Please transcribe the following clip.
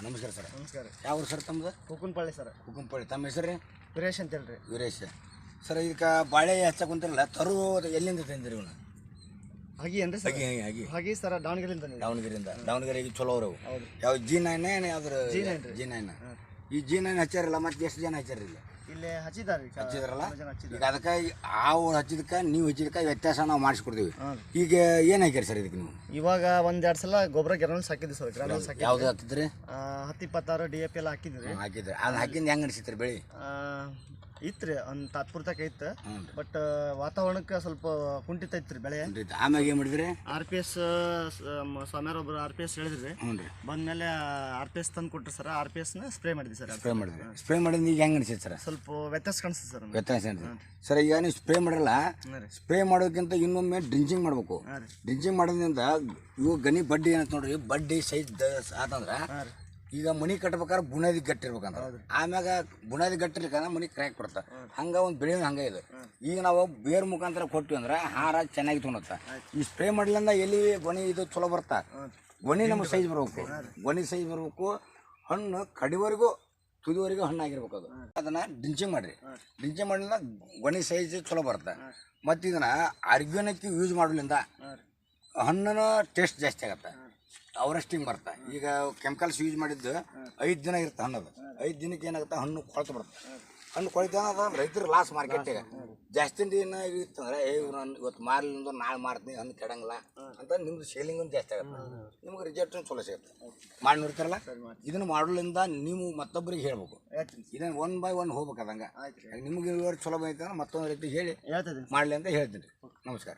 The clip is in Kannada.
ನಮಸ್ಕಾರ ಸರ್. ನಮಸ್ಕಾರ. ಯಾವ ಊರು ಸರ್ ತಮ್ಮದು? ಹುಕ್ಕನಪಳ್ಳಿ ಸರ್. ಹುಕ್ಕನಪಳ್ಳಿ. ತಮ್ಮ ಹೆಸರು ರೀ? ವೀರೇಶ್ ಅಂತ ಹೇಳ್ರಿ. ವೀರೇಶ್ ಸರ್. ಇದಕ್ಕೆ ಬಾಳೆ ಹಚ್ಚಕ್ಕೆ ಕುಂತಿರಲ್ಲ, ತರುವುದು ಎಲ್ಲಿಂದ ತಂದಿರಿ ಇವನು? ಹಾಗೆ ಏನ್ರಿ ಸರ್? ಹಾಗೆ ಸರ್, ದಾವಣಗೆರೆಯಿಂದ. ದಾವಣಗೆರೆಗೆ ಚಲೋ ಅವ್ರು. ಹೌದು. ಯಾವ G9 ಯಾವ್ದ್ರ? G9. G9. ಈ G9 ಹಚ್ಚಾರಲ್ಲ, ಮತ್ತೆ ಎಷ್ಟು ಜನ ಹಚ್ಚಾರ ಇಲ್ಲಿ? ಇಲ್ಲೇ ಹಚ್ಚಿದಾರಲ್ಲ. ಈಗ ಅದಕ್ಕೆ ಆ ಊರು ಹಚ್ಚಿದಕ್ಕೆ ನೀವು ಹಚ್ಚಿದಕ್ಕೆ ವ್ಯತ್ಯಾಸ ನಾವು ಮಾಡಿಸ್ಕೊಡ್ತೀವಿ. ಈಗ ಏನು ಹಾಕ್ಯಾರ ಸರ್ ಇದಕ್ಕೆ ನೀವು? ಇವಾಗ ಒಂದೆರಡು ಸಲ ಗೊಬ್ಬರ ಗ್ರಾನಲ್ಸ್ ಹಾಕಿದ್ವಿ ಸರ್. ಗ್ರಾನಲ್ಸ್ ಹಾಕಿ ಯಾವ್ದು ಹಾಕಿದ್ರಿ? 10-26 DAP ಎಲ್ಲ ಹಾಕಿದ್ವಿ. ಹಾಕಿದ್ರಿ. ಅದು ಹಾಕಿಂದ ಹೆಂಗೆ ಅನಿಸಿತ್ರಿ ಬೆಳೆ? ಇತ್ರಿ ಒಂದು ತಾತ್ಪೂರ್ತಕ ಇತ್ತು. ಬಟ್ ವಾತಾವರಣಕ್ಕೆ ಸ್ವಲ್ಪ ಕುಂಠಿತ ಇತ್ರಿ ಬೆಳೆ. ಆಮ್ಯಾಗ ಏನು ಮಾಡಿದ್ರಿ? RPS ಸ್ವಾಮ್ಯಾರ ಒಬ್ರು RPS ಹೇಳಿದ್ರಿ. ಬಂದ್ಮೇಲೆ RPS ತಂದು ಕೊಟ್ರಿ ಸರ್. RPS ನ ಸ್ಪ್ರೇ ಮಾಡಿದ್ವಿ ಸರ್. ಸ್ಪ್ರೇ ಮಾಡಿದ ಈಗ ಹೆಂಗೆ ಅನಿಸಿತ್ತು ಸರ್? ಸ್ವಲ್ಪ ವ್ಯತ್ಯಾಸ ಕಾಣಿಸ್ತದೆ ಸರ್. ವ್ಯತ್ಯಾಸ ಸರ್. ಈಗ ನೀವು ಸ್ಪ್ರೇ ಮಾಡಿರಲ್ಲ, ಸ್ಪ್ರೇ ಮಾಡೋದಕ್ಕಿಂತ ಇನ್ನೊಮ್ಮೆ ಡ್ರಿಂಚಿಂಗ್ ಮಾಡ್ಬೇಕು. ಡ್ರಿಂಚಿಂಗ್ ಮಾಡೋದ್ರಿಂದ ಇವು ಗನಿ ಬಡ್ಡಿ ಏನಂತ ನೋಡ್ರಿ, ಬಡ್ಡಿ ಸೈಜ್ ಆತಂದ್ರೆ ಈಗ ಮನಿ ಕಟ್ಬೇಕಾದ್ರೆ ಬುನಾದಿ ಗಟ್ಟಿ ಇರ್ಬೇಕಂತ. ಆಮ್ಯಾಗ ಬುನಾದಿ ಗಟ್ಟಿರ್ಬೇಕಂದ್ರೆ ಮನಿ ಕ್ರ್ಯಾಕ್ ಕೊಡ್ತಾ. ಹಂಗೆ ಒಂದು ಬೆಳೆ ಹಂಗೆ ಇದೆ. ಈಗ ನಾವು ಬೇರ್ ಮುಖಾಂತರ ಕೊಟ್ಟಿವಿ ಅಂದ್ರೆ ಹಾರ ಚೆನ್ನಾಗಿ ತೊಗೊಳುತ್ತೆ. ಈ ಸ್ಪ್ರೇ ಮಾಡ್ಲಿಂದ ಎಲ್ಲಿ ಗೊನೆ ಇದು ಚಲೋ ಬರ್ತಾ, ಗೊನೆ ನಮಗೆ ಸೈಜ್ ಬರ್ಬೇಕು. ಗೊನೆ ಸೈಜ್ ಬರ್ಬೇಕು. ಹಣ್ಣು ಕಡಿವರೆಗೂ ತುದಿವರೆಗೂ ಹಣ್ಣಾಗಿರ್ಬೇಕು. ಅದು ಅದನ್ನು ಡ್ರಿಂಚಿಂಗ್ ಮಾಡಿರಿ. ಡ್ರಿಂಚಿಂಗ್ ಮಾಡಲಿಂದ ಗೊನೆ ಸೈಜ್ ಚಲೋ ಬರುತ್ತೆ. ಮತ್ತು ಇದನ್ನು ಆರ್ಗ್ಯಾನಿಕ್ ಯೂಸ್ ಮಾಡೋದ್ರಿಂದ ಹಣ್ಣಿನ ಟೇಸ್ಟ್ ಜಾಸ್ತಿ ಆಗತ್ತೆ, ಅವರಷ್ಟಿಂಗ್ ಬರ್ತಾ. ಈಗ ಕೆಮಿಕಲ್ಸ್ ಯೂಸ್ ಮಾಡಿದ್ದು 5 ದಿನ ಇರುತ್ತೆ ಹಣ್ಣದು. 5 ದಿನಕ್ಕೆ ಏನಾಗುತ್ತೆ, ಹಣ್ಣು ಕೊಳ್ತು ಬರುತ್ತೆ. ಹಣ್ಣು ಕೊಳಿತ ರೈತರು ಲಾಸ್ ಮಾರ್ಕೆಟಿಗೆ. ಜಾಸ್ತಿ ದಿನ ಇತ್ತಂದ್ರೆ ಇವತ್ತು ಮಾರ್ಲಿಂದ ನಾಳೆ ಮಾರ್ತೀನಿ, ಹಣ್ಣು ಕೆಡಂಗಿಲ್ಲ ಅಂತ ನಿಮ್ದು ಸೇಲಿಂಗ್ ಜಾಸ್ತಿ ಆಗುತ್ತೆ. ನಿಮ್ಗೆ ರಿಸಲ್ಟ್ ಚಲೋ ಸಿಗುತ್ತೆ. ಮಾಡಿ ನೋಡ್ತಾರಲ್ಲ, ಇದನ್ನು ಮಾಡೋದ್ರಿಂದ ನೀವು ಮತ್ತೊಬ್ಬರಿಗೆ ಹೇಳ್ಬೇಕು. ಇದನ್ನು 1 by 1 ಹೋಗ್ಬೇಕು. ಅದಂಗೆ ನಿಮ್ಗೆ ಚಲೋ ಬಂದಿತ್ತು ಅಂದ್ರೆ ಮತ್ತೊಂದು ರೈತರಿಗೆ ಹೇಳಿ ಮಾಡಲಿ ಅಂತ ಹೇಳ್ತೀನಿ. ನಮಸ್ಕಾರ.